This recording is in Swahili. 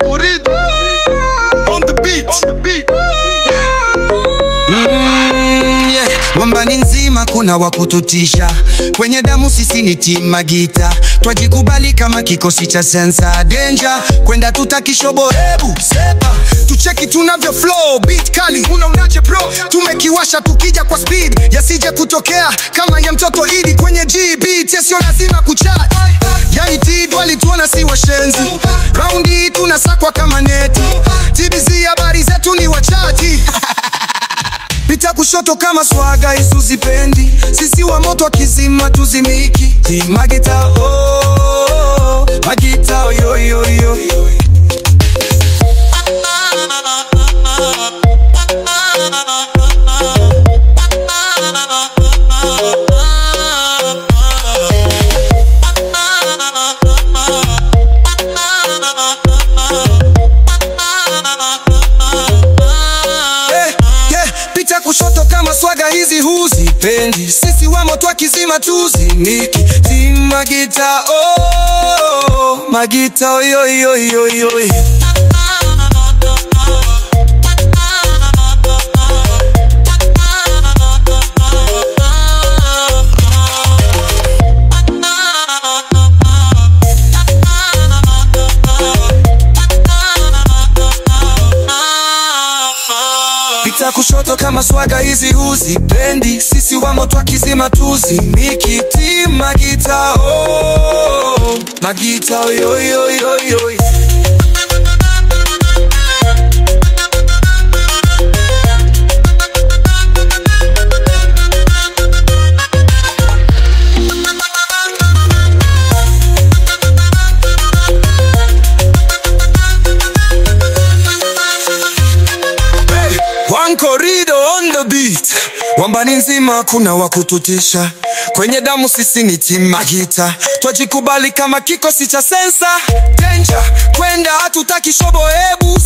Corrido on the beat. Yeah. Wambani nzima kuna wakututisha, kwenye damu sisi ni team Magita. Twajikubali kama kikosi cha sensa danger, kwenda tutakishobo hebu sepa. Tucheki tunavyo flow, beat kali unaonaje bro? Tumekiwasha tukija kwa speed, yasije kutokea kama ya mtoto Idi kwenye GBT, sio lazima kuchat. Yani tid walituona si washenzi, raundi tunasakwa kama neti. TBZ habari zetu ni wachati. Pita kushoto kama swaga isuzipendi, sisi wa moto akizima tuzimiki. Team Magita, oh, Magita, oh, yo, yo, yo. Kushoto kama swaga hizi huzipendi, sisi wa moto akizima tuzimiki. Team Magita, oh, Magita, oh, yo, yo, yo, yo. Pita kushoto kama swaga hizi huzipendi, sisi wa moto akizima tuzimiki. Team Magita, oh, Magita, oh, yo, yo, yo, yo. Corrido on the beat. Wambani nzima kuna wakututisha, kwenye damu sisi ni team Magita. Twajikubali kama kikosi cha sensa danger, kwenda hatutaki shobo hebu